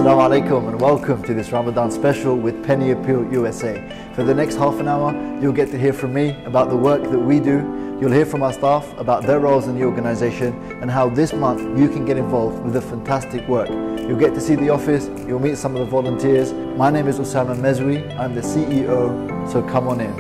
Assalamu alaikum and welcome to this Ramadan special with Penny Appeal USA. For the next half an hour, you'll get to hear from me about the work that we do. You'll hear from our staff about their roles in the organization and how this month you can get involved with the fantastic work. You'll get to see the office, you'll meet some of the volunteers. My name is Usama Mezwi, I'm the CEO, so come on in.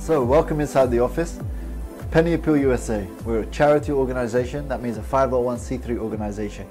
So welcome inside the office. Penny Appeal USA. We're a charity organization, that means a 501c3 organization,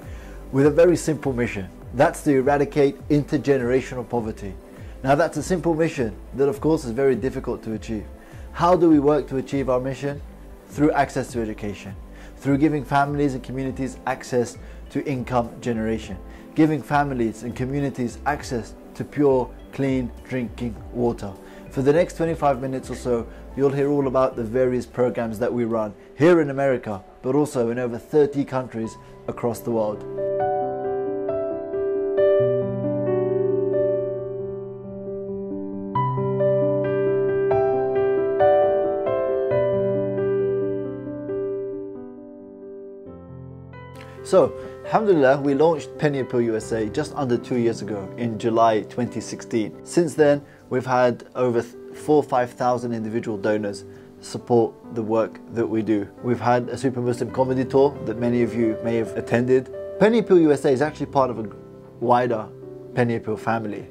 with a very simple mission. That's to eradicate intergenerational poverty. Now that's a simple mission that of course is very difficult to achieve. How do we work to achieve our mission? Through access to education, through giving families and communities access to income generation, giving families and communities access to pure, clean drinking water. For the next 25 minutes or so, you'll hear all about the various programs that we run here in America, but also in over 30 countries across the world. So, alhamdulillah, we launched Penny Appeal USA just under 2 years ago in July 2016. Since then, we've had over 4,000 or 5,000 individual donors support the work that we do. We've had a Super Muslim comedy tour that many of you may have attended. Penny Appeal USA is actually part of a wider Penny Appeal family.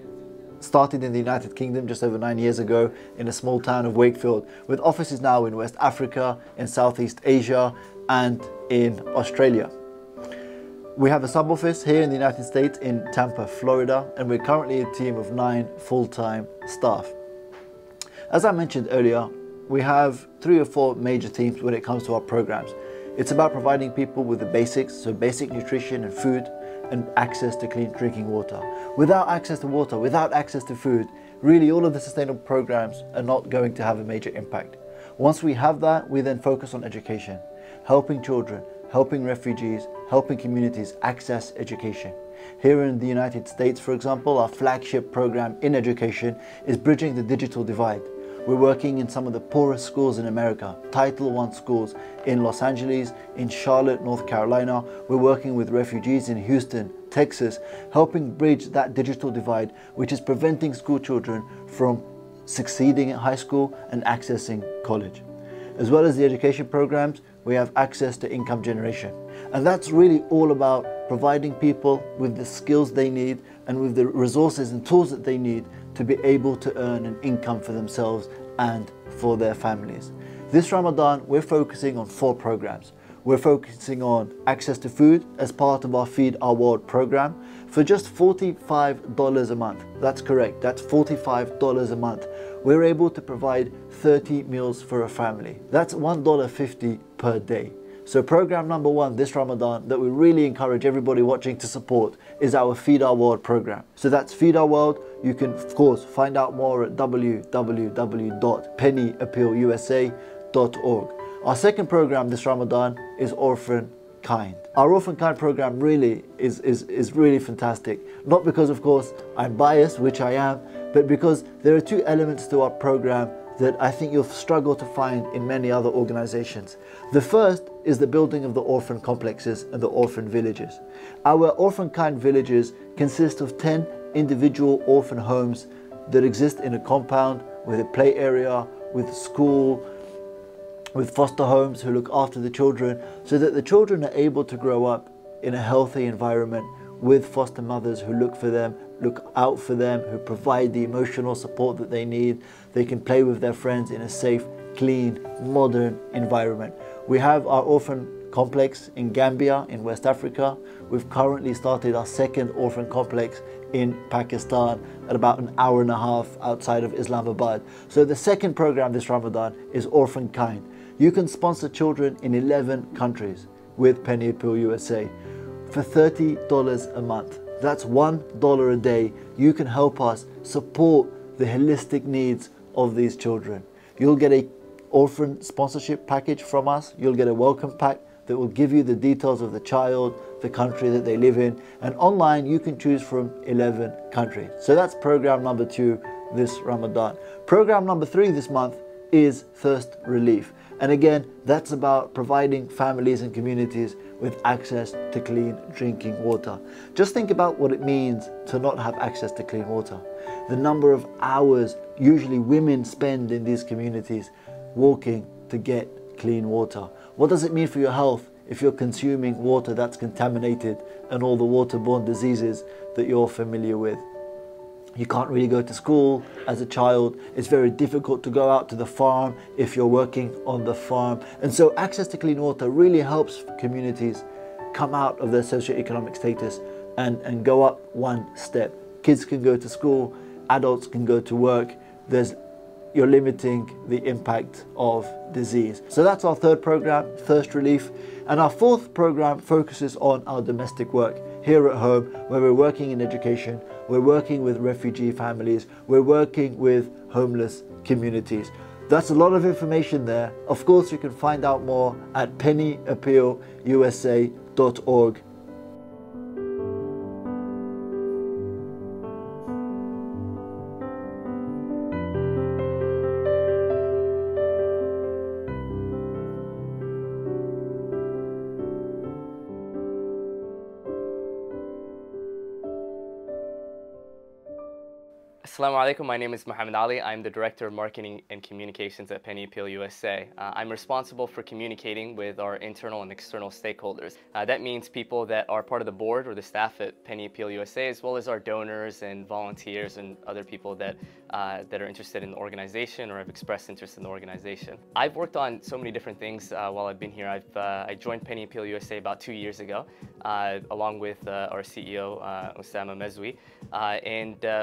Started in the United Kingdom just over 9 years ago in a small town of Wakefield, with offices now in West Africa, in Southeast Asia and in Australia. We have a sub-office here in the United States in Tampa, Florida, and we're currently a team of 9 full-time staff. As I mentioned earlier, we have 3 or 4 major themes when it comes to our programs. It's about providing people with the basics, so basic nutrition and food, and access to clean drinking water. Without access to water, without access to food, really all of the sustainable programs are not going to have a major impact. Once we have that, we then focus on education, helping children, helping refugees, helping communities access education. Here in the United States, for example, our flagship program in education is Bridging the Digital Divide. We're working in some of the poorest schools in America, Title I schools in Los Angeles, in Charlotte, North Carolina. We're working with refugees in Houston, Texas, helping bridge that digital divide, which is preventing school children from succeeding at high school and accessing college. As well as the education programs, we have access to income generation. And that's really all about providing people with the skills they need and with the resources and tools that they need to be able to earn an income for themselves and for their families. This Ramadan, we're focusing on 4 programs. We're focusing on access to food as part of our Feed Our World program for just $45 a month. That's correct, that's $45 a month. We're able to provide 30 meals for a family. That's $1.50 per day. So program number 1 this Ramadan that we really encourage everybody watching to support is our Feed Our World program. So that's Feed Our World. You can of course find out more at www.pennyappealusa.org. Our second program this Ramadan is Orphan Kind. Our Orphan Kind program really is really fantastic. Not because of course I'm biased, which I am, but because there are 2 elements to our program that I think you'll struggle to find in many other organizations. The first is the building of the orphan complexes and the orphan villages. Our Orphan Kind villages consist of 10 individual orphan homes that exist in a compound with a play area, with a school, with foster homes who look after the children, so that the children are able to grow up in a healthy environment with foster mothers who look for them, look out for them, who provide the emotional support that they need. They can play with their friends in a safe, clean, modern environment. We have our orphan complex in Gambia in West Africa. We've currently started our second orphan complex in Pakistan at about an hour and a half outside of Islamabad. So the second program this Ramadan is Orphan Kind. You can sponsor children in 11 countries with Penny Appeal USA for $30 a month. That's $1 a day. You can help us support the holistic needs of these children. You'll get a orphan sponsorship package from us. You'll get a welcome pack that will give you the details of the child, the country that they live in, and online you can choose from 11 countries. So that's program number 2 this Ramadan. Program number 3 this month is thirst relief. And again, that's about providing families and communities with access to clean drinking water. Just think about what it means to not have access to clean water. The number of hours usually women spend in these communities walking to get clean water. What does it mean for your health if you're consuming water that's contaminated and all the waterborne diseases that you're familiar with? You can't really go to school as a child. It's very difficult to go out to the farm if you're working on the farm. And so access to clean water really helps communities come out of their socioeconomic status and go up one step. Kids can go to school, adults can go to work. You're limiting the impact of disease. So that's our third program, thirst relief. And our fourth program focuses on our domestic work here at home, where we're working in education, we're working with refugee families, we're working with homeless communities. That's a lot of information there. Of course, you can find out more at pennyappealusa.org. Assalamu alaikum, my name is Muhammad Ali. I'm the Director of Marketing and Communications at Penny Appeal USA. I'm responsible for communicating with our internal and external stakeholders. That means people that are part of the board or the staff at Penny Appeal USA, as well as our donors and volunteers and other people that are interested in the organization or have expressed interest in the organization. I've worked on so many different things while I've been here. I joined Penny Appeal USA about 2 years ago, along with our CEO, Osama Mezwi.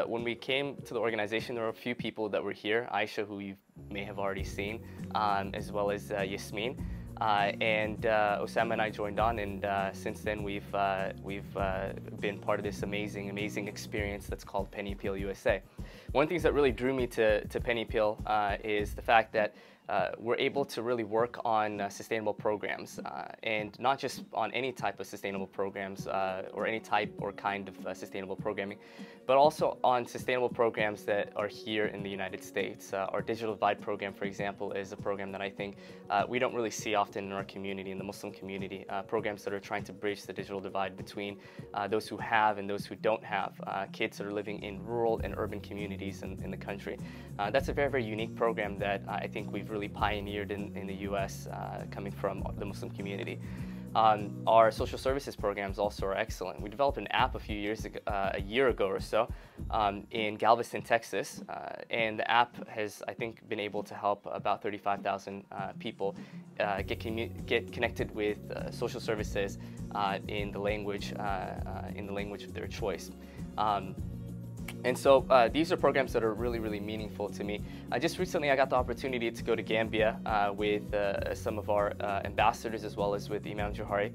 When we came to the organization, there were a few people that were here. Aisha, who you may have already seen, as well as Yasmin. Osama and I joined on, and since then we've been part of this amazing experience that's called Penny Appeal USA. One of the things that really drew me to Penny Appeal is the fact that we're able to really work on sustainable programs, and not just on any type of sustainable programs or any type or kind of sustainable programming, but also on sustainable programs that are here in the United States. Our Digital Divide program, for example, is a program that I think we don't really see often in our community, in the Muslim community, programs that are trying to bridge the digital divide between those who have and those who don't have, kids that are living in rural and urban communities in the country. That's a very unique program that I think we've really pioneered in the U.S. Coming from the Muslim community. Our social services programs also are excellent. We developed an app a year ago or so, in Galveston, Texas, and the app has, I think, been able to help about 35,000 people get connected with social services in the language of their choice. And so these are programs that are really meaningful to me. Just recently I got the opportunity to go to Gambia with some of our ambassadors, as well as with Imam Johari.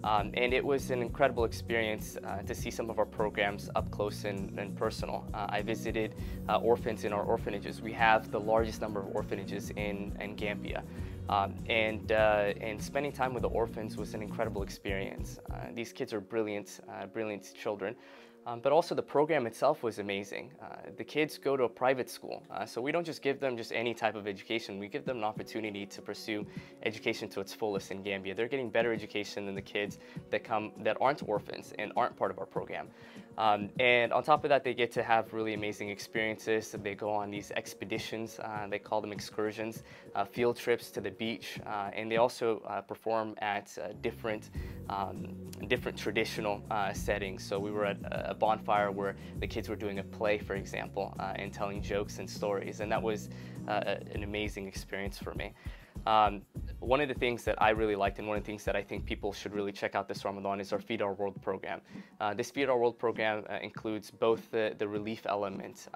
And it was an incredible experience to see some of our programs up close and personal. I visited orphans in our orphanages. We have the largest number of orphanages in Gambia. And spending time with the orphans was an incredible experience. These kids are brilliant children. But also the program itself was amazing. The kids go to a private school, so we don't just give them just any type of education. We give them an opportunity to pursue education to its fullest in Gambia. They're getting better education than the kids that aren't orphans and aren't part of our program. And on top of that, they get to have really amazing experiences. They go on these expeditions, they call them excursions, field trips to the beach, and they also perform at different traditional settings. So we were at a bonfire where the kids were doing a play, for example, and telling jokes and stories, and that was an amazing experience for me. One of the things that I really liked, and one of the things that I think people should really check out this Ramadan, is our Feed Our World program. This Feed Our World program includes both the relief element.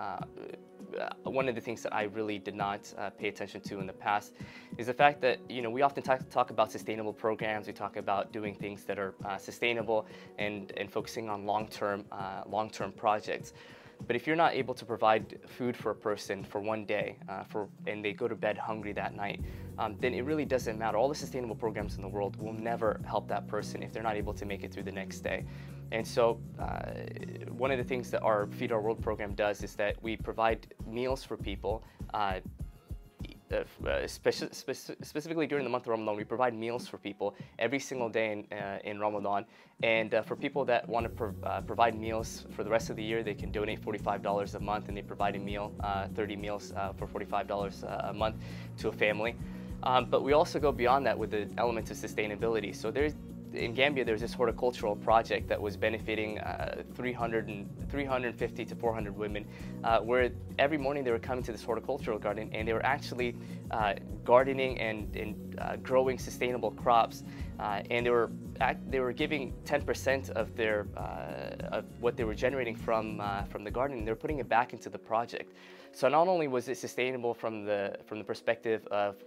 One of the things that I really did not pay attention to in the past is the fact that, we often talk about sustainable programs. We talk about doing things that are sustainable and focusing on long-term projects. But if you're not able to provide food for a person for one day, and they go to bed hungry that night, then it really doesn't matter. All the sustainable programs in the world will never help that person if they're not able to make it through the next day. And so one of the things that our Feed Our World program does is that we provide meals for people. Specifically during the month of Ramadan, we provide meals for people every single day in Ramadan. And for people that want to provide meals for the rest of the year, they can donate $45 a month, and they provide a meal, 30 meals for $45 a month to a family. But we also go beyond that with the elements of sustainability. So in Gambia, there's this horticultural project that was benefiting 350 to 400 women, where every morning they were coming to this horticultural garden, and they were actually gardening and growing sustainable crops, and they were giving 10% of their of what they were generating from the garden, and they're putting it back into the project. So not only was it sustainable from the perspective of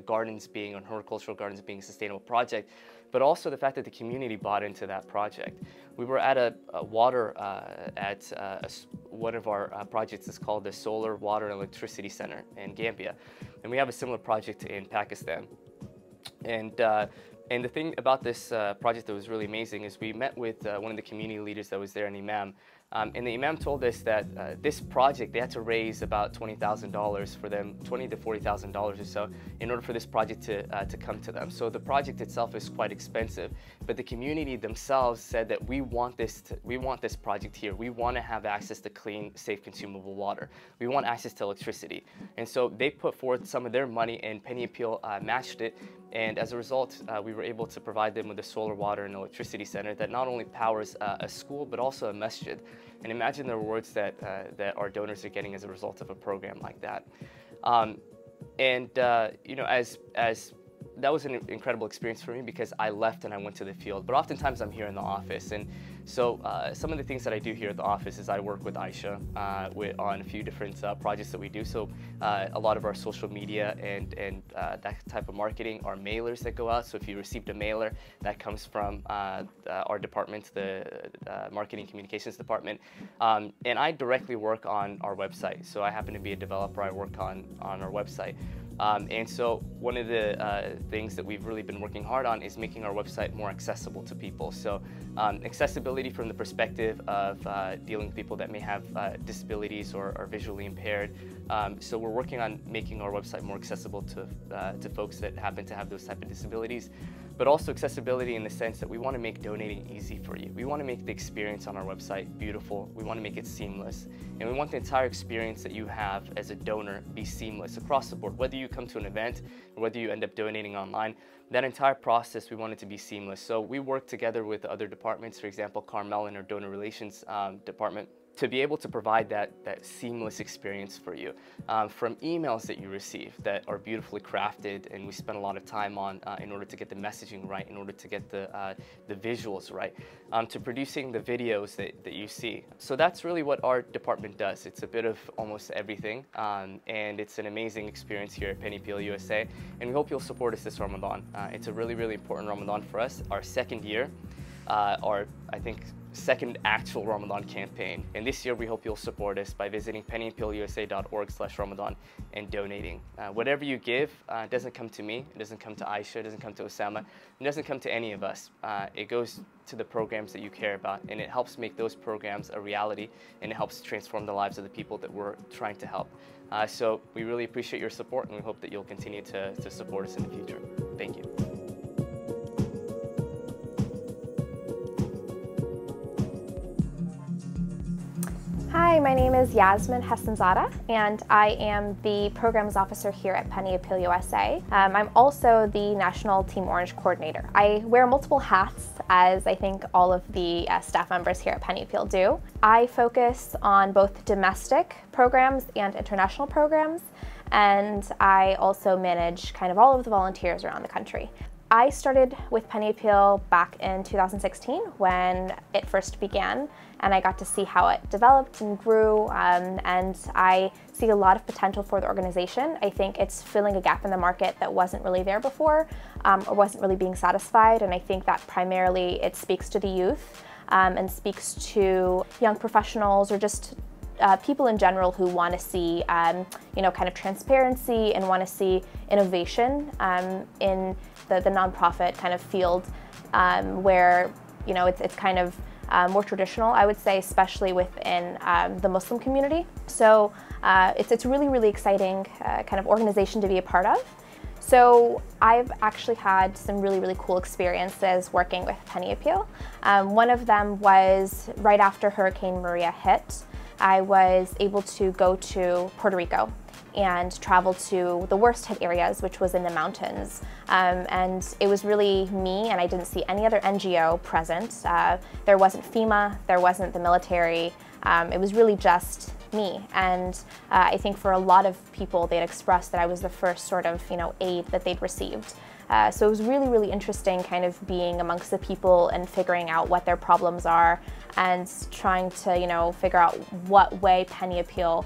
gardens being, and horticultural gardens being a sustainable project, but also the fact that the community bought into that project. We were at a water, one of our projects is called the Solar, Water, and Electricity Center in Gambia. And we have a similar project in Pakistan. And the thing about this project that was really amazing is we met with one of the community leaders that was there, an imam. And the imam told us that this project, they had to raise about $20,000 for them, $20,000 to $40,000 or so, in order for this project to come to them. So the project itself is quite expensive, but the community themselves said that we want this project here. We want to have access to clean, safe, consumable water. We want access to electricity. And so they put forth some of their money, and Penny Appeal matched it. And as a result, we were able to provide them with a solar, water, and electricity center that not only powers a school, but also a masjid. And imagine the rewards that our donors are getting as a result of a program like that. You know, as that was an incredible experience for me, because I left and I went to the field. But oftentimes I'm here in the office, and so some of the things that I do here at the office is I work with Aisha on a few different projects that we do. So a lot of our social media and that type of marketing are mailers that go out. So if you received a mailer, that comes from our department, the Marketing Communications Department. And I directly work on our website. So I happen to be a developer. I work on our website. And so one of the things that we've really been working hard on is making our website more accessible to people. So accessibility from the perspective of dealing with people that may have disabilities or are visually impaired. So we're working on making our website more accessible to folks that happen to have those type of disabilities. But also accessibility in the sense that we want to make donating easy for you. We want to make the experience on our website beautiful. We want to make it seamless. And we want the entire experience that you have as a donor be seamless across the board. Whether you come to an event or whether you end up donating online, that entire process, we want it to be seamless. So we work together with other departments, for example, Carmel in our donor relations department, to be able to provide that seamless experience for you. From emails that you receive that are beautifully crafted, and we spend a lot of time on in order to get the messaging right, in order to get the visuals right, to producing the videos that you see. So that's really what our department does. It's a bit of almost everything, and it's an amazing experience here at Penny Appeal USA, and we hope you'll support us this Ramadan. It's a really, really important Ramadan for us, our second year, I think, second actual Ramadan campaign. And this year we hope you'll support us by visiting pennyappealusa.org/Ramadan and donating. Whatever you give doesn't come to me, it doesn't come to Aisha, it doesn't come to Osama, it doesn't come to any of us. It goes to the programs that you care about, and it helps make those programs a reality, and it helps transform the lives of the people that we're trying to help. So we really appreciate your support, and we hope that you'll continue to support us in the future. Thank you. Hi, my name is Yasmin Hassanzada, and I am the Programs Officer here at Penny Appeal USA. I'm also the National Team Orange Coordinator. I wear multiple hats, as I think all of the staff members here at Penny Appeal do. I focus on both domestic programs and international programs, and I also manage kind of all of the volunteers around the country. I started with Penny Appeal back in 2016 when it first began, and I got to see how it developed and grew, and I see a lot of potential for the organization. I think it's filling a gap in the market that wasn't really there before, or wasn't really being satisfied, and I think that primarily it speaks to the youth and speaks to young professionals, or just people in general who want to see, you know, kind of transparency and want to see innovation in the nonprofit kind of field, where, you know, it's kind of more traditional, I would say, especially within the Muslim community. So it's a really, really exciting kind of organization to be a part of. So I've actually had some really, really cool experiences working with Penny Appeal. One of them was right after Hurricane Maria hit. I was able to go to Puerto Rico and travel to the worst hit areas, which was in the mountains. And it was really me, and I didn't see any other NGO present. There wasn't FEMA, there wasn't the military. It was really just me. And I think for a lot of people, they'd expressed that I was the first sort of, you know, aid that they'd received. So it was really, really interesting kind of being amongst the people and figuring out what their problems are and trying to, you know, figure out what way Penny Appeal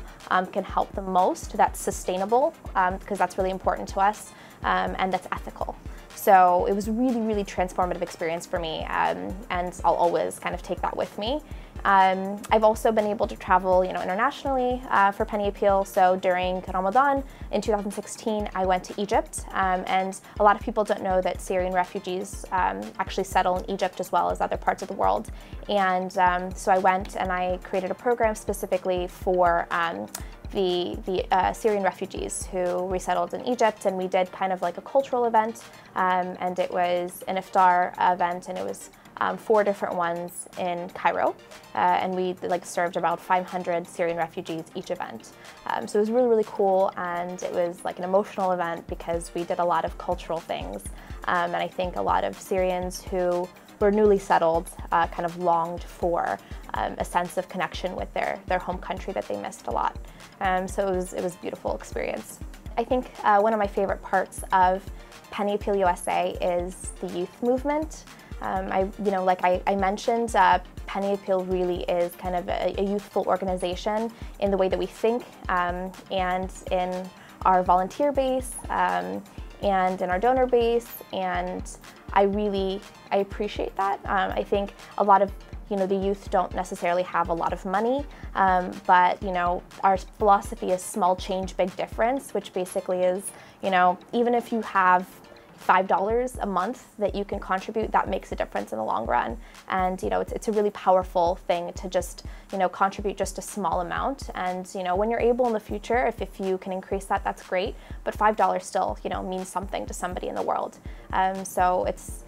can help the most that's sustainable, because that's really important to us, and that's ethical. So it was a really, really transformative experience for me, and I'll always kind of take that with me. I've also been able to travel, you know, internationally for Penny Appeal. So during Ramadan in 2016, I went to Egypt, and a lot of people don't know that Syrian refugees actually settle in Egypt as well as other parts of the world. And so I went and I created a program specifically for the Syrian refugees who resettled in Egypt, and we did kind of like a cultural event, and it was an iftar event, and it was 4 different ones in Cairo, and we served about 500 Syrian refugees each event. So it was really, really cool, and it was like an emotional event because we did a lot of cultural things, and I think a lot of Syrians who were newly settled kind of longed for a sense of connection with their home country that they missed a lot. So it was a beautiful experience. I think one of my favorite parts of Penny Appeal USA is the youth movement. Like I mentioned, Penny Appeal really is kind of a youthful organization in the way that we think, and in our volunteer base, and in our donor base, and I appreciate that. I think a lot of the youth don't necessarily have a lot of money, but our philosophy is small change, big difference, which basically is, even if you have $5 a month that you can contribute, that makes a difference in the long run. And it's a really powerful thing to just contribute just a small amount. And when you're able in the future, if you can increase that, that's great. But $5 still means something to somebody in the world. So it's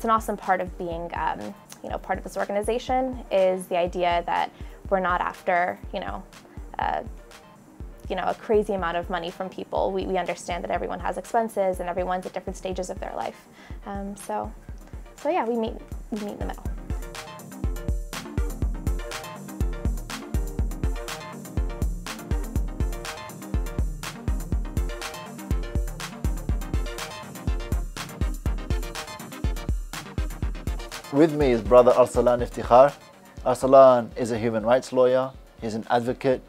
an awesome part of being part of this organization, is the idea that we're not after a crazy amount of money from people. We understand that everyone has expenses and everyone's at different stages of their life. So yeah, we meet in the middle. With me is brother Arsalan Iftikhar. Arsalan is a human rights lawyer, he's an advocate,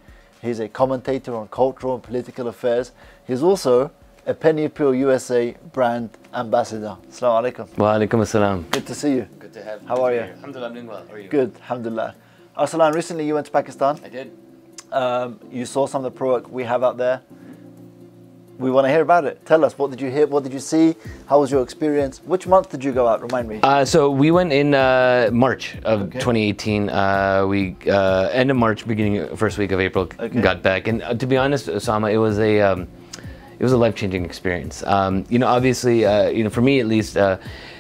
he's a commentator on cultural and political affairs. He's also a Penny Appeal USA brand ambassador. Assalamu alaikum. Wa alaikum assalam. Good to see you. Good to have you. How are you? Alhamdulillah, I'm doing well. How are you? Good, alhamdulillah. Arsalan, recently you went to Pakistan. I did. You saw some of the pro work we have out there. We want to hear about it. Tell us, what did you hear? What did you see? How was your experience? Which month did you go out? Remind me. So we went in March of 2018. We end of March, beginning first week of April, got back. And to be honest, Osama, it was a life-changing experience. Obviously, for me at least,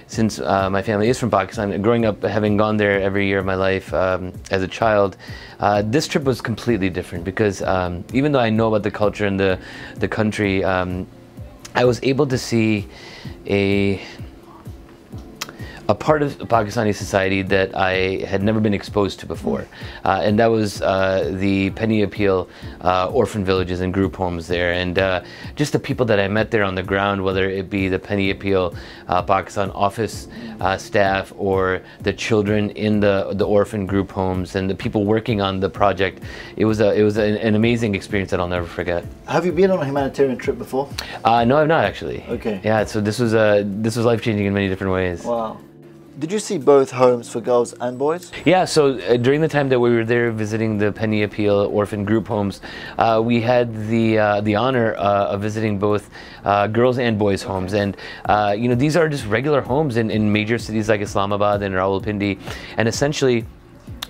since my family is from Pakistan, growing up having gone there every year of my life as a child, this trip was completely different because even though I know about the culture and the country, I was able to see a part of Pakistani society that I had never been exposed to before. And that was the Penny Appeal orphan villages and group homes there. And just the people that I met there on the ground, whether it be the Penny Appeal Pakistan office staff or the children in the orphan group homes and the people working on the project, it was an amazing experience that I'll never forget. Have you been on a humanitarian trip before? No, I've not actually. Okay. Yeah, so this was life-changing in many different ways. Wow. Did you see both homes for girls and boys? Yeah, so during the time that we were there visiting the Penny Appeal orphan group homes, we had the honor of visiting both girls and boys homes. And you know, these are just regular homes in major cities like Islamabad and Rawalpindi. And essentially,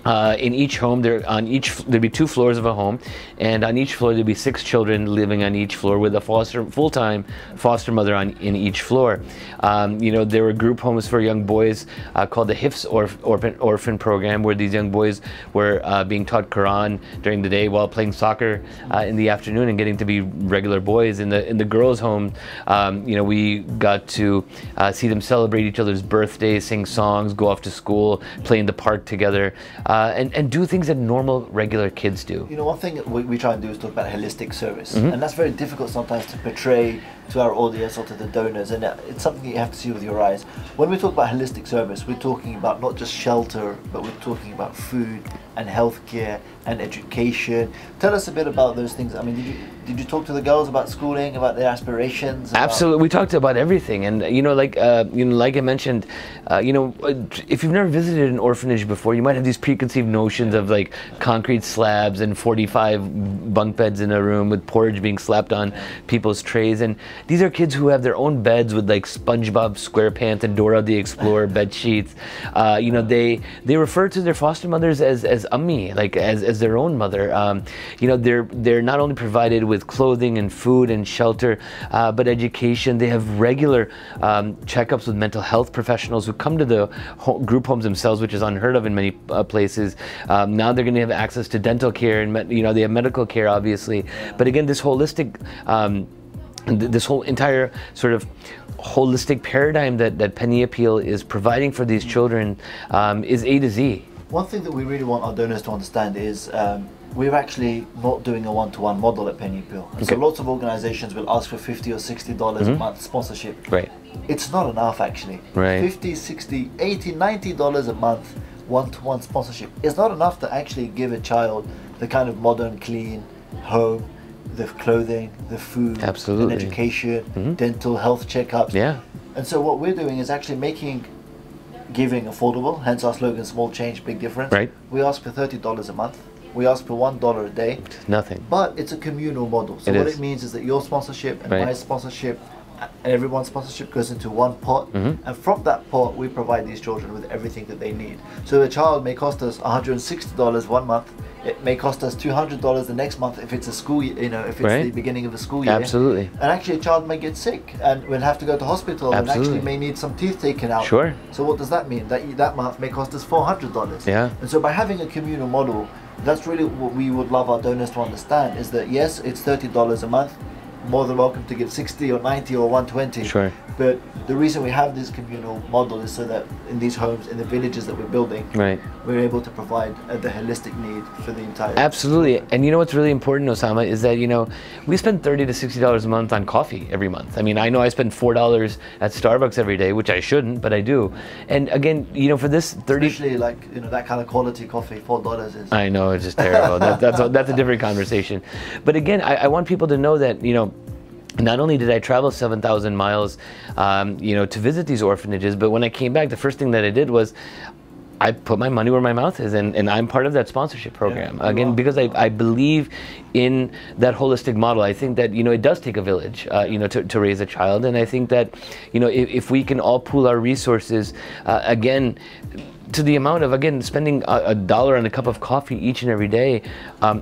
in each home, there'd be 2 floors of a home, and on each floor there'd be 6 children living on each floor with a full-time foster mother in each floor. You know, there were group homes for young boys called the HIFS orphan program, where these young boys were being taught Quran during the day while playing soccer in the afternoon and getting to be regular boys. In the girls' home, you know, we got to see them celebrate each other's birthdays, sing songs, go off to school, play in the park together. And do things that normal, regular kids do. You know, one thing we try and do is talk about holistic service. And that's very difficult sometimes to portray to our audience or to the donors, and it's something you have to see with your eyes. When we talk about holistic service, we're talking about not just shelter, but we're talking about food and healthcare and education. Tell us a bit about those things. I mean, did you talk to the girls about schooling, about their aspirations? Absolutely, we talked about everything, and you know, like I mentioned, you know, if you've never visited an orphanage before, you might have these preconceived notions of like concrete slabs and 45 bunk beds in a room with porridge being slapped on people's trays, and these are kids who have their own beds with like SpongeBob SquarePants and Dora the Explorer bed sheets. You know, they refer to their foster mothers as Ummi, like as their own mother. You know, they're not only provided with clothing and food and shelter, but education. They have regular checkups with mental health professionals who come to the group homes themselves, which is unheard of in many places. Now they're going to have access to dental care, and you know, they have medical care, obviously. But again, this holistic, this whole entire sort of holistic paradigm that Penny Appeal is providing for these children is A to Z. One thing that we really want our donors to understand is we're actually not doing a one-to-one model at Penny Appeal. And so lots of organizations will ask for $50 or $60 a month sponsorship. Right. It's not enough, actually. Right. $50, $60, $80, $90 a month one-to-one sponsorship is not enough to actually give a child the kind of modern, clean home, the clothing, the food, and education, dental health checkups. Yeah. And so what we're doing is actually making giving affordable, hence our slogan, small change, big difference. Right. We ask for $30 a month. We ask for $1 a day. Nothing. But it's a communal model. So what it means is that your sponsorship and my sponsorship and everyone's sponsorship goes into one pot, and from that pot we provide these children with everything that they need. So a child may cost us $160 one month. It may cost us $200 the next month if it's a school, you know, if it's the beginning of a school year. Absolutely. And actually a child may get sick and will have to go to hospital and actually may need some teeth taken out. Sure. So what does that mean? That month may cost us $400. Yeah. And so by having a communal model, that's really what we would love our donors to understand, is that yes, it's $30 a month, more than welcome to give 60 or 90 or 120. Sure. But the reason we have this communal model is so that in these homes, in the villages that we're building, we're able to provide the holistic need for the entire. Absolutely. And you know what's really important, Osama, is that, you know, we spend $30 to $60 a month on coffee every month. I mean, I know I spend $4 at Starbucks every day, which I shouldn't, but I do. And again, you know, for this 30, especially like, you know, that kind of quality coffee, $4 is. I know, it's just terrible. That's a different conversation. But again, I want people to know that, you know, not only did I travel 7,000 miles, you know, to visit these orphanages, but when I came back, the first thing that I did was I put my money where my mouth is, and I'm part of that sponsorship program. Again, because I believe in that holistic model. I think that, you know, it does take a village, you know, to raise a child, and I think that, you know, if we can all pool our resources, again, to the amount of, again, spending $1 on a cup of coffee each and every day,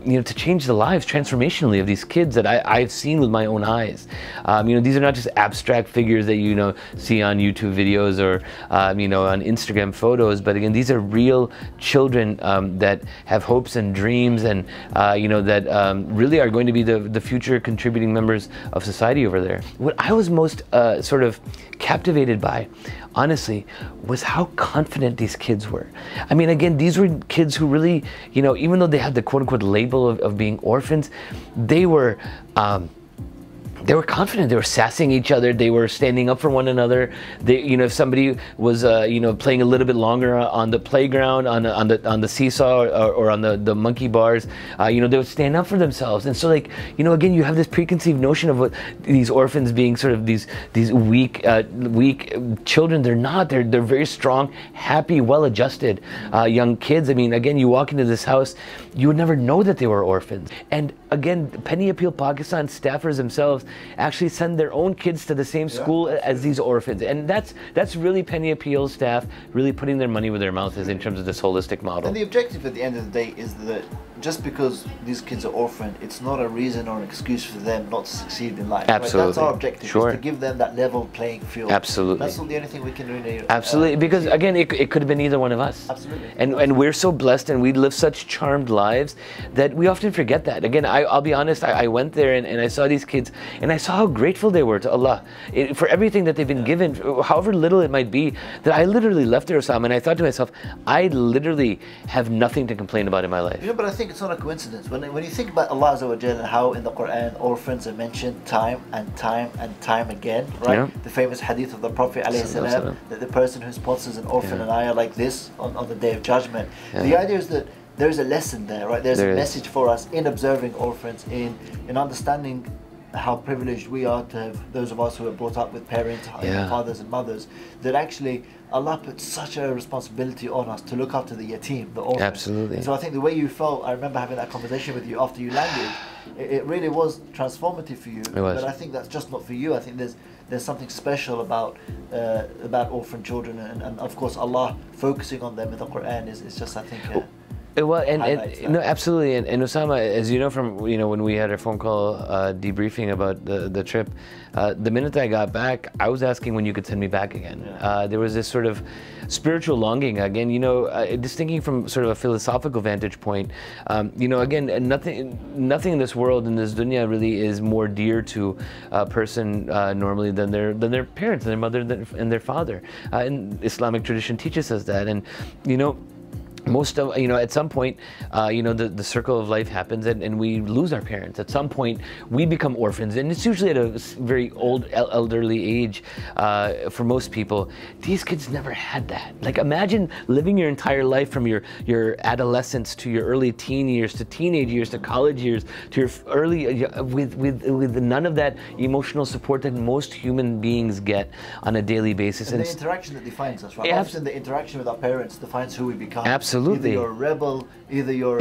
you know, to change the lives transformationally of these kids that I've seen with my own eyes. You know, these are not just abstract figures that, you know, see on YouTube videos or, you know, on Instagram photos, but again, these are real children that have hopes and dreams and, you know, that really are going to be the future contributing members of society over there. What I was most sort of captivated by, honestly, was how confident these kids were. I mean, again, these were kids who really, you know, even though they had the quote-unquote label of being orphans, they were they were confident. They were sassing each other. They were standing up for one another. They, you know, if somebody was, you know, playing a little bit longer on the playground, on the seesaw, or on the monkey bars, you know, they would stand up for themselves. And so, like, you know, again, you have this preconceived notion of what these orphans being sort of these weak children. They're not. They're very strong, happy, well-adjusted young kids. I mean, again, you walk into this house, you would never know that they were orphans. And again, Penny Appeal Pakistan staffers themselves actually send their own kids to the same school as these orphans, and that's really Penny Appeal staff really putting their money where their mouth is in terms of this holistic model. And the objective at the end of the day is that just because these kids are orphaned, it's not a reason or an excuse for them not to succeed in life. Absolutely. Right? That's our objective, Sure. is to give them that level playing field. Absolutely. That's not the only thing we can do. Absolutely, because again, it could have been either one of us. Absolutely. And we're so blessed, and we live such charmed lives that we often forget that. Again, I'll be honest, I went there and I saw these kids, and I saw how grateful they were to Allah for everything that they've been given, however little it might be, that I literally left there, Osama, and I thought to myself, I literally have nothing to complain about in my life. You know, but I think it's not a coincidence. When you think about Allah Azza wa Jalla and how in the Quran orphans are mentioned time and time and time again, right? Yeah. The famous hadith of the Prophet ﷺ, that the person who sponsors an orphan and ayah like this on the Day of Judgment, the idea is that there is a lesson there, right? There's a message for us in observing orphans, in understanding how privileged we are to have those of us who are brought up with parents, fathers and mothers, that actually Allah puts such a responsibility on us to look after the yatim, the orphan. Absolutely. And so I think the way you felt, I remember having that conversation with you after you landed, it really was transformative for you. It was. But I think that's just not for you. I think there's something special about orphan children, and of course Allah focusing on them in the Quran is just, I think, well, and no, absolutely, and Osama, as you know from when we had our phone call debriefing about the trip, the minute I got back, I was asking when you could send me back again. There was this sort of spiritual longing again. Just thinking from sort of a philosophical vantage point. Again, nothing in this world, in this dunya, really is more dear to a person normally than their parents, and their mother, and their father. And Islamic tradition teaches us that, and most of, at some point, the circle of life happens, and we lose our parents. At some point, we become orphans, and it's usually at a very old, elderly age for most people. These kids never had that. Like, imagine living your entire life from your adolescence to your early teen years, to teenage years, to college years, to your early, with none of that emotional support that most human beings get on a daily basis. And the interaction that defines us, right? Yeah, often the interaction with our parents defines who we become. Absolutely. Either you're a rebel, either you're,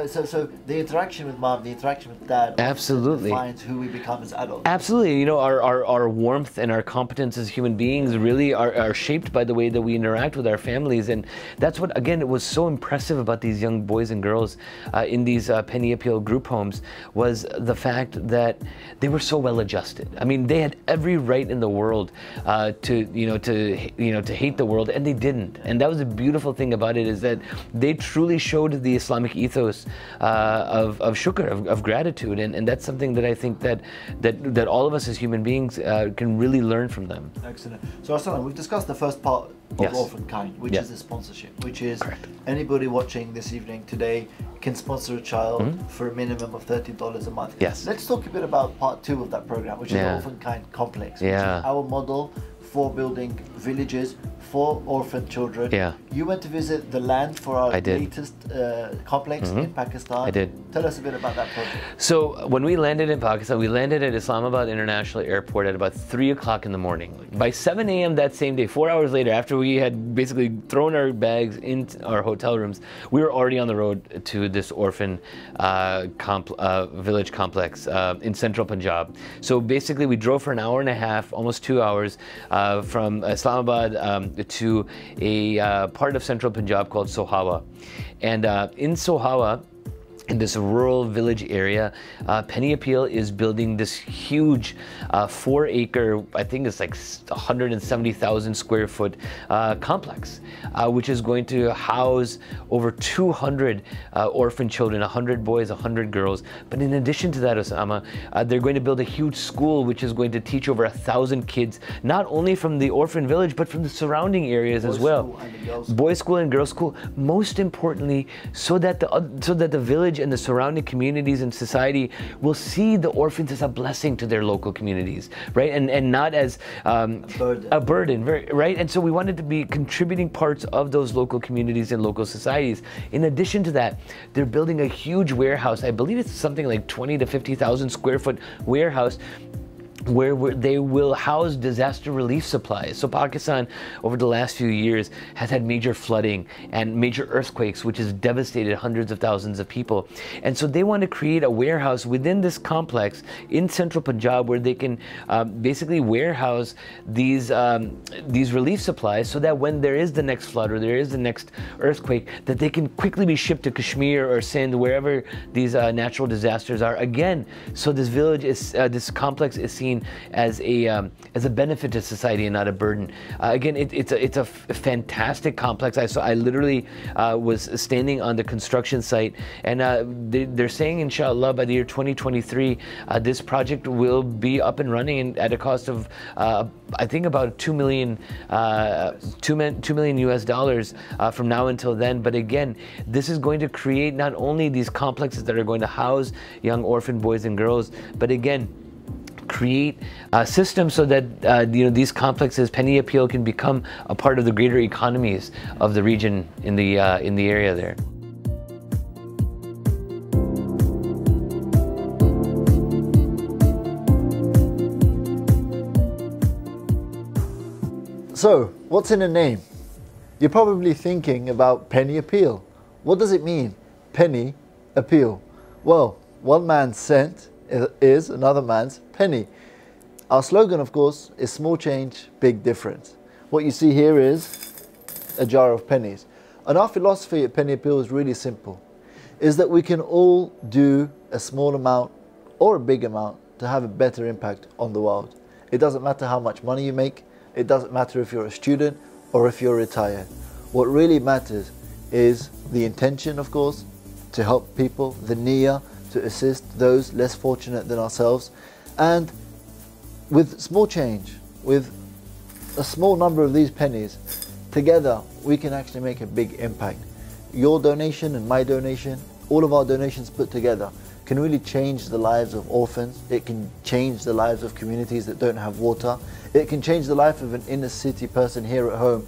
so the interaction with mom, the interaction with dad, absolutely defines who we become as adults. Absolutely. Our warmth and our competence as human beings really are shaped by the way that we interact with our families. And that's what, again, it was so impressive about these young boys and girls in these Penny Appeal group homes, was the fact that they were so well adjusted. I mean, they had every right in the world to hate the world, and they didn't. And that was the beautiful thing about it, is that they truly showed the Islamic ethos of shukr, of gratitude, and that's something that I think that all of us as human beings can really learn from them. Excellent. So Aslan, we've discussed the first part of Orphan Kind, which is the sponsorship, which is anybody watching this evening today can sponsor a child for a minimum of $30 a month. Yes. Let's talk a bit about part 2 of that program, which is the Orphan Kind Complex, which is our model for building villages for orphan children. You went to visit the land for our latest complex in Pakistan. I did. Tell us a bit about that project. So when we landed in Pakistan, we landed at Islamabad International Airport at about 3 o'clock in the morning. By 7 a.m. that same day, 4 hours later, after we had basically thrown our bags into our hotel rooms, we were already on the road to this orphan village complex in central Punjab. So basically we drove for an hour and a half, almost 2 hours, from Islamabad to a part of central Punjab called Sohawa. And in Sohawa, in this rural village area, Penny Appeal is building this huge 4-acre, I think it's like 170,000 square foot complex, which is going to house over 200 orphan children, 100 boys, 100 girls. But in addition to that, Osama, they're going to build a huge school which is going to teach over 1,000 kids, not only from the orphan village, but from the surrounding areas as well. Boys' school and girls' school. Most importantly, so that the village village and the surrounding communities and society will see the orphans as a blessing to their local communities, right? And not as a burden, right? And so we wanted to be contributing parts of those local communities and local societies. In addition to that, they're building a huge warehouse. I believe it's something like 20 to 50,000 square foot warehouse where they will house disaster relief supplies. So Pakistan, over the last few years, has had major flooding and major earthquakes, which has devastated hundreds of thousands of people. And so they want to create a warehouse within this complex in central Punjab where they can basically warehouse these relief supplies so that when there is the next flood or there is the next earthquake, that they can quickly be shipped to Kashmir or Sindh, wherever these natural disasters are. Again, so this village is, this complex is seen as a benefit to society and not a burden. Again, it's a fantastic complex. I literally was standing on the construction site, and they're saying, inshallah, by the year 2023, this project will be up and running and at a cost of I think about $2 million US dollars from now until then. But again, this is going to create not only these complexes that are going to house young orphan boys and girls, but again, create a system so that these complexes, Penny Appeal, can become a part of the greater economies of the region in the area there. So, what's in a name? You're probably thinking about Penny Appeal. What does it mean? Penny Appeal. Well, one man's cent is another man's penny. Our slogan, of course, is small change, big difference. What you see here is a jar of pennies. And our philosophy at Penny Appeal is really simple, is that we can all do a small amount or a big amount to have a better impact on the world. It doesn't matter how much money you make. It doesn't matter if you're a student or if you're retired. What really matters is the intention, of course, to help people, the niyyah, to assist those less fortunate than ourselves. And with small change, with a small number of these pennies, together we can actually make a big impact. Your donation and my donation, all of our donations put together, can really change the lives of orphans. It can change the lives of communities that don't have water. It can change the life of an inner city person here at home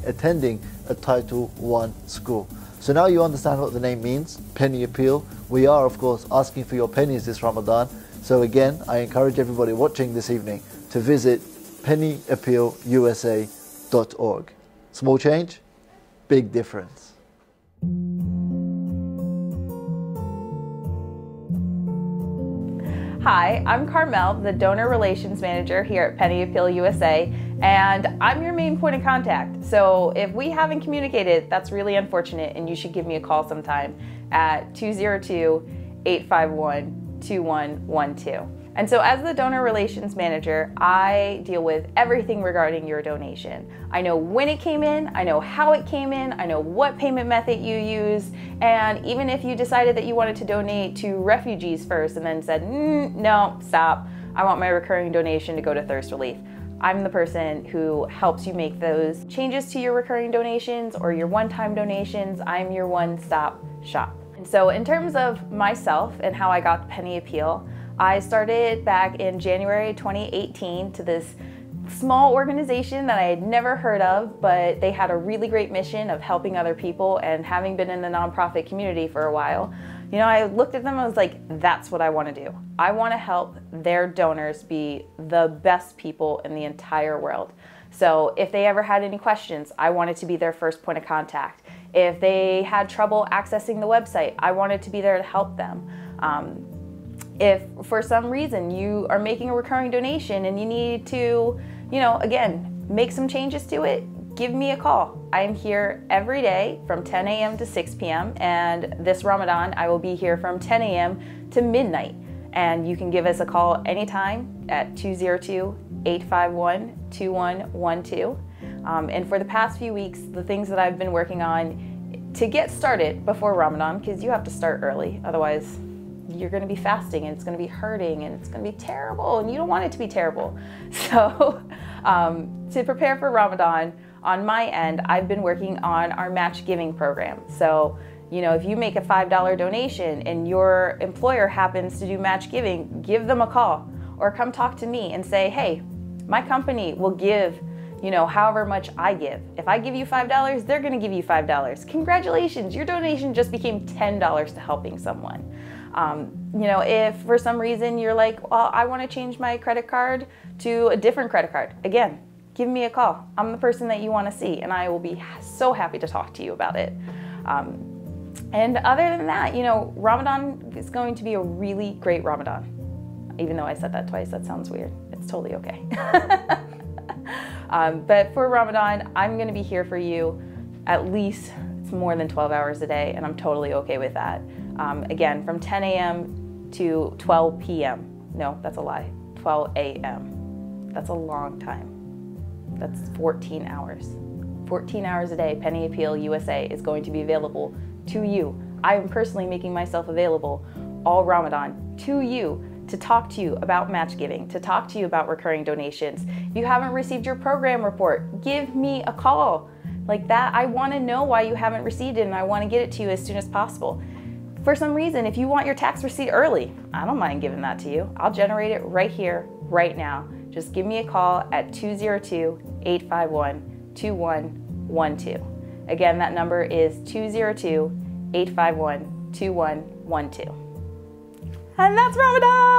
attending a Title I school. So now you understand what the name means, Penny Appeal. We are, of course, asking for your pennies this Ramadan. So again, I encourage everybody watching this evening to visit pennyappealusa.org. Small change, big difference. Hi, I'm Carmel, the Donor Relations Manager here at Penny Appeal USA, and I'm your main point of contact. So if we haven't communicated, that's really unfortunate, and you should give me a call sometime at 202-851-2112. And so as the Donor Relations Manager, I deal with everything regarding your donation. I know when it came in, I know how it came in, I know what payment method you use, and even if you decided that you wanted to donate to refugees first and then said, no, stop, I want my recurring donation to go to thirst relief. I'm the person who helps you make those changes to your recurring donations or your one-time donations. I'm your one-stop shop. And so in terms of myself and how I got Penny Appeal, I started back in January 2018 to this small organization that I had never heard of, but they had a really great mission of helping other people, and having been in the nonprofit community for a while, you know, I looked at them and I was like, that's what I want to do. I want to help their donors be the best people in the entire world. So if they ever had any questions, I wanted to be their first point of contact. If they had trouble accessing the website, I wanted to be there to help them. If for some reason you are making a recurring donation and you need to, you know, again, make some changes to it, give me a call. I am here every day from 10 a.m. to 6 p.m. and this Ramadan I will be here from 10 a.m. to midnight. And you can give us a call anytime at 202-851-2112. And for the past few weeks, the things that I've been working on to get started before Ramadan, because you have to start early, otherwise you're going to be fasting and it's going to be hurting and it's going to be terrible, and you don't want it to be terrible. So to prepare for Ramadan, on my end, I've been working on our match giving program. So You know, if you make a $5 donation and your employer happens to do match giving, give them a call or come talk to me and say, hey, my company will give, you know, however much I give. If I give you $5, they're gonna give you $5. Congratulations, your donation just became $10 to helping someone. You know, if for some reason you're like, well, I wanna change my credit card to a different credit card, again, give me a call. I'm the person that you wanna see and I will be so happy to talk to you about it. And other than that, you know, Ramadan is going to be a really great Ramadan. Even though I said that twice, that sounds weird. It's totally okay. But for Ramadan, I'm gonna be here for you at least, it's more than 12 hours a day, and I'm totally okay with that. Again, from 10 a.m. to 12 p.m. No, that's a lie, 12 a.m. That's a long time. That's 14 hours. 14 hours a day, Penny Appeal USA is going to be available to you. I am personally making myself available all Ramadan to you to talk to you about match giving, to talk to you about recurring donations. If you haven't received your program report, give me a call. Like that, I wanna know why you haven't received it and I wanna get it to you as soon as possible. For some reason, if you want your tax receipt early, I don't mind giving that to you. I'll generate it right here, right now. Just give me a call at 202-851-2112. Again, that number is 202-851-2112. And that's Ramadan!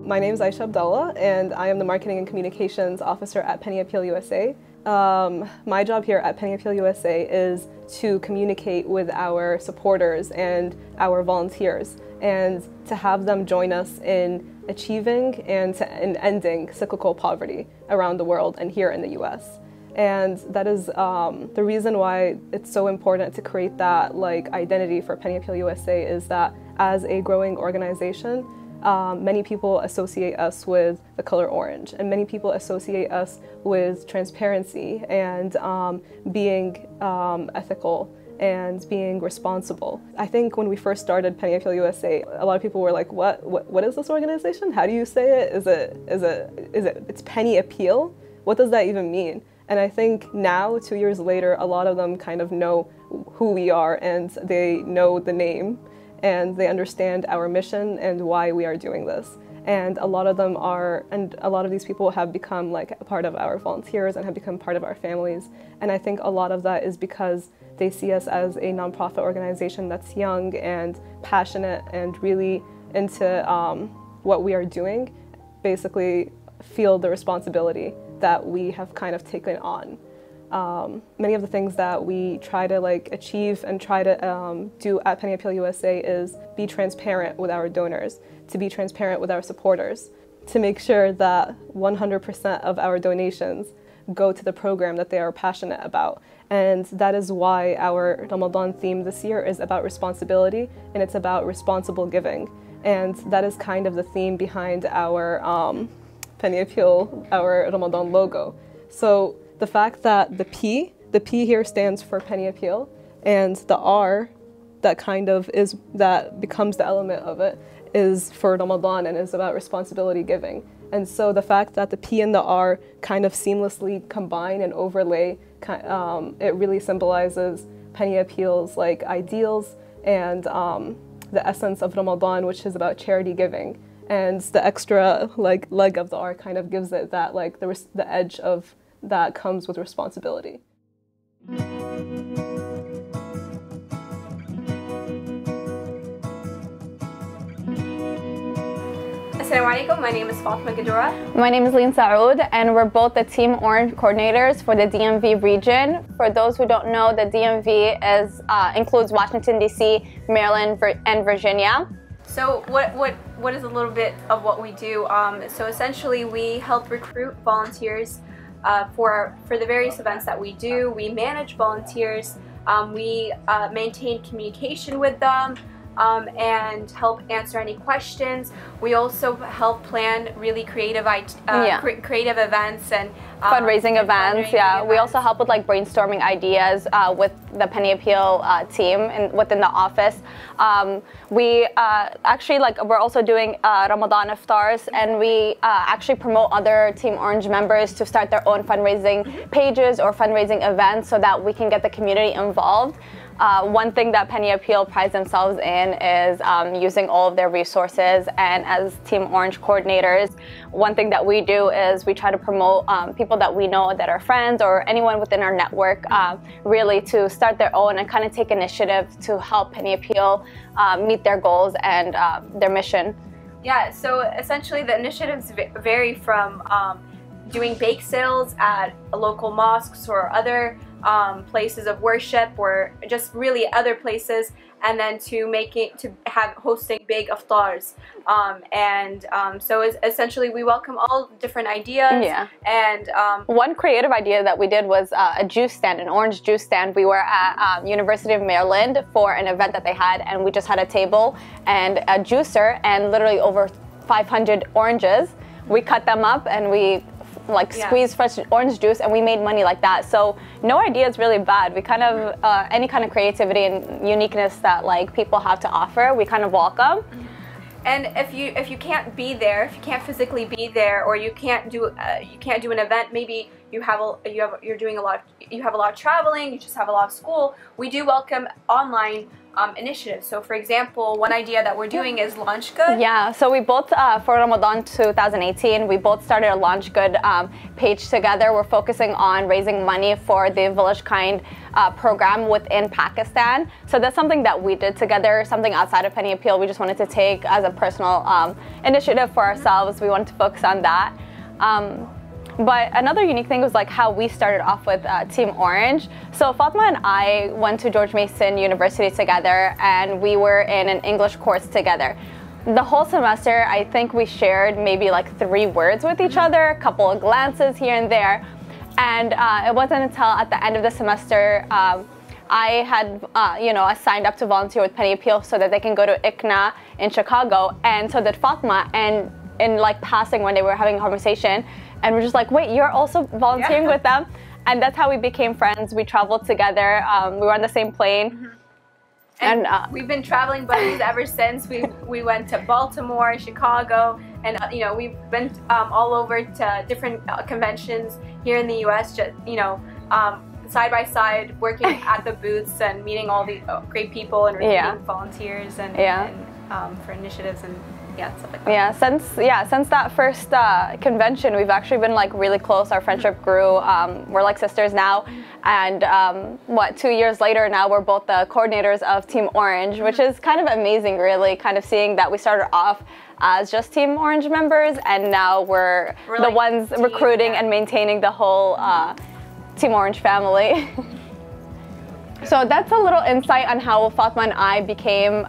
My name is Aisha Abdullah, and I am the Marketing and Communications Officer at Penny Appeal USA. My job here at Penny Appeal USA is to communicate with our supporters and our volunteers, and to have them join us in achieving and in ending cyclical poverty around the world and here in the US. And that is the reason why it's so important to create that identity for Penny Appeal USA is that as a growing organization, many people associate us with the color orange, and many people associate us with transparency and being ethical and being responsible. I think when we first started Penny Appeal USA, a lot of people were like, what is this organization? How do you say it? It's Penny Appeal? What does that even mean? And I think now, 2 years later, a lot of them kind of know who we are and they know the name and they understand our mission and why we are doing this. And a lot of them are, and a lot of these people have become like a part of our volunteers and have become part of our families. And I think a lot of that is because they see us as a nonprofit organization that's young and passionate and really into what we are doing, basically feel the responsibility that we have kind of taken on. Many of the things that we try to achieve and try to do at Penny Appeal USA is be transparent with our donors, to be transparent with our supporters, to make sure that 100% of our donations go to the program that they are passionate about. And that is why our Ramadan theme this year is about responsibility, and it's about responsible giving. And that is kind of the theme behind our Penny Appeal, our Ramadan logo. So the fact that the P here stands for Penny Appeal, and the R that becomes the element of it is for Ramadan and is about responsibility giving. And so the fact that the P and the R kind of seamlessly combine and overlay, it really symbolizes Penny Appeal's ideals and the essence of Ramadan, which is about charity giving. And the extra leg of the R kind of gives it that the edge of that comes with responsibility. Assalamu alaikum, my name is Fatima Gadura. My name is Lynn Saoud, and we're both the Team Orange coordinators for the DMV region. For those who don't know, the DMV includes Washington, D.C., Maryland, and Virginia. So what is a little bit of what we do? So essentially we help recruit volunteers for the various events that we do. We manage volunteers, we maintain communication with them, and help answer any questions. We also help plan really creative creative events and fundraising events. We also help with like brainstorming ideas with the Penny Appeal team and within the office. We actually we're also doing Ramadan iftars, and we actually promote other Team Orange members to start their own fundraising pages or fundraising events so that we can get the community involved. One thing that Penny Appeal prides themselves in is using all of their resources, and as Team Orange coordinators, one thing that we do is we try to promote people that we know that are friends or anyone within our network really to start their own and kind of take initiative to help Penny Appeal meet their goals and their mission. Yeah, so essentially the initiatives vary from doing bake sales at local mosques or other places of worship, or just really other places, and then to hosting big iftars, so essentially we welcome all different ideas. And one creative idea that we did was a juice stand, an orange juice stand. We were at University of Maryland for an event that they had, and we just had a table and a juicer and literally over 500 oranges. We cut them up and we squeeze fresh orange juice, and we made money like that. So no idea is really bad. We kind of any kind of creativity and uniqueness that people have to offer, we kind of welcome. And if you can't be there, if you can't physically be there, or you can't do an event, maybe you have a lot of traveling, you just have a lot of school, we do welcome online initiatives. So for example, one idea that we're doing is Launch Good. Yeah, so we both, for Ramadan 2018, we both started a Launch Good page together. We're focusing on raising money for the Village Kind program within Pakistan. So that's something that we did together, something outside of Penny Appeal. We just wanted to take as a personal initiative for ourselves. We wanted to focus on that. But another unique thing was how we started off with Team Orange. So Fatma and I went to George Mason University together, and we were in an English course together. The whole semester, I think we shared maybe 3 words with each other, a couple of glances here and there. And it wasn't until at the end of the semester I had, I signed up to volunteer with Penny Appeal so that they can go to ICNA in Chicago, and so did Fatma. And in passing, when they were having a conversation, and we're just wait, you're also volunteering with them? And that's how we became friends. We traveled together. We were on the same plane. And we've been traveling buddies ever since. We went to Baltimore, Chicago, and we've been all over to different conventions here in the U.S. Just side by side, working at the booths and meeting all the great people and recruiting volunteers and for initiatives and stuff like that. Since that first convention, we've actually been really close. Our friendship grew. We're like sisters now, and 2 years later now we're both the coordinators of Team Orange, which is kind of amazing, really, kind of seeing that we started off as just Team Orange members, and now we're the ones recruiting and maintaining the whole Team Orange family. So that's a little insight on how Fatma and I became,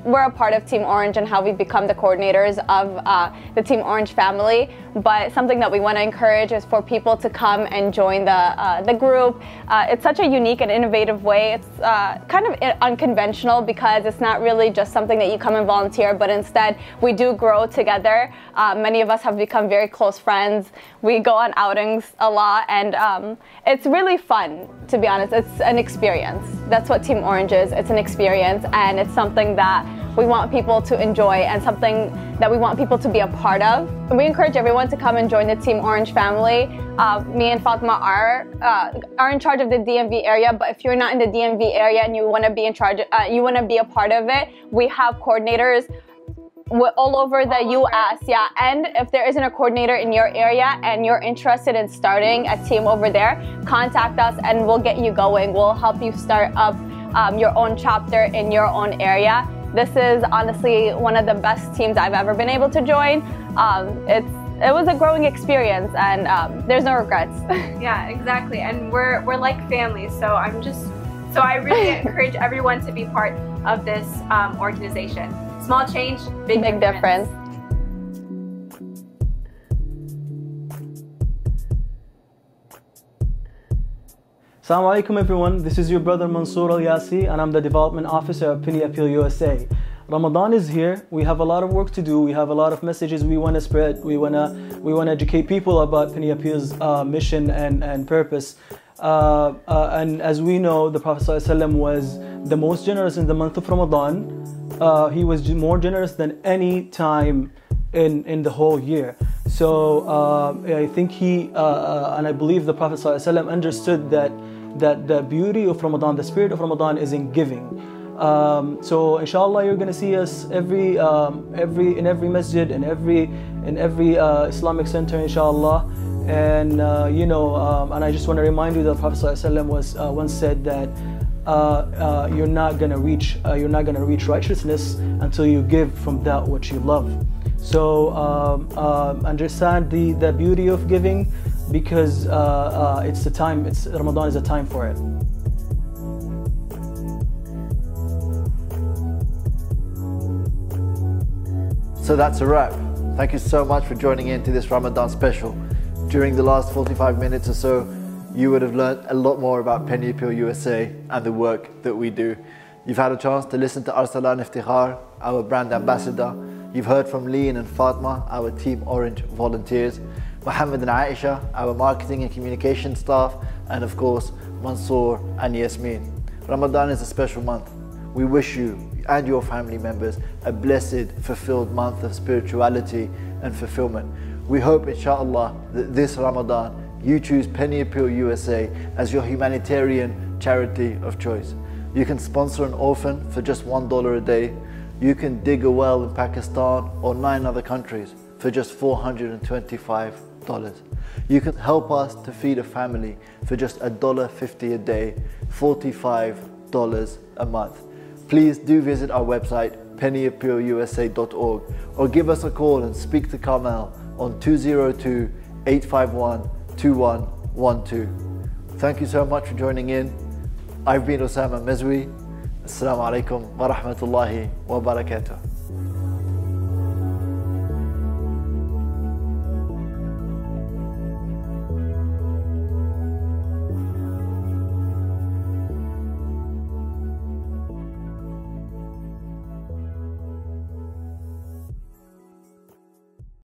we're a part of Team Orange and how we become the coordinators of the Team Orange family. But something that we want to encourage is for people to come and join the group. It's such a unique and innovative way. It's kind of unconventional because it's not really just something that you come and volunteer, but instead we do grow together. Many of us have become very close friends. We go on outings a lot, and it's really fun, to be honest. It's an experience. That's what Team Orange is. It's an experience, and it's something that we want people to enjoy and something that we want people to be a part of. And we encourage everyone to come and join the Team Orange family. Me and Fatma are in charge of the DMV area, but if you're not in the DMV area and you want to be in charge, you want to be a part of it, we have coordinators all over the US, and if there isn't a coordinator in your area and you're interested in starting a team over there, contact us and we'll get you going. We'll help you start up your own chapter in your own area. This is honestly one of the best teams I've ever been able to join. It was a growing experience, and there's no regrets. Yeah, exactly, and we're like family, so I really encourage everyone to be part of this organization. Small change, big difference. Assalamu alaikum everyone, this is your brother Mansour Al-Yasi, and I'm the Development Officer of Penny Appeal USA. Ramadan is here. We have a lot of work to do. We have a lot of messages we want to spread. We want to educate people about Penny Appeal's mission and purpose. And as we know, the Prophet ﷺ was the most generous in the month of Ramadan. He was more generous than any time in the whole year. So I think and I believe the Prophet ﷺ understood that the beauty of Ramadan, the spirit of Ramadan, is in giving. So inshallah, you're going to see us in every masjid, in every Islamic center, inshallah. And and I just want to remind you that Prophet ﷺ was once said that you're not going to reach righteousness until you give from that which you love. So understand the beauty of giving, because it's the time. Ramadan is a time for it. So that's a wrap. Thank you so much for joining in to this Ramadan special. During the last 45 minutes or so, you would have learned a lot more about Penny Appeal USA and the work that we do. You've had a chance to listen to Arsalan Iftikhar, our brand ambassador. You've heard from Lean and Fatma, our Team Orange volunteers, Mohammed and Aisha, our marketing and communication staff, and of course, Mansoor and Yasmin. Ramadan is a special month. We wish you and your family members a blessed, fulfilled month of spirituality and fulfillment. We hope, inshallah, that this Ramadan you choose Penny Appeal USA as your humanitarian charity of choice. You can sponsor an orphan for just $1 a day. You can dig a well in Pakistan or 9 other countries for just $425. You can help us to feed a family for just $1.50 a day, $45 a month. Please do visit our website, pennyappealusa.org, or give us a call and speak to Carmel on 202-851-2112. Thank you so much for joining in. I've been Osama Mezwi. Assalamu alaikum wa rahmatullahi wa barakatuh.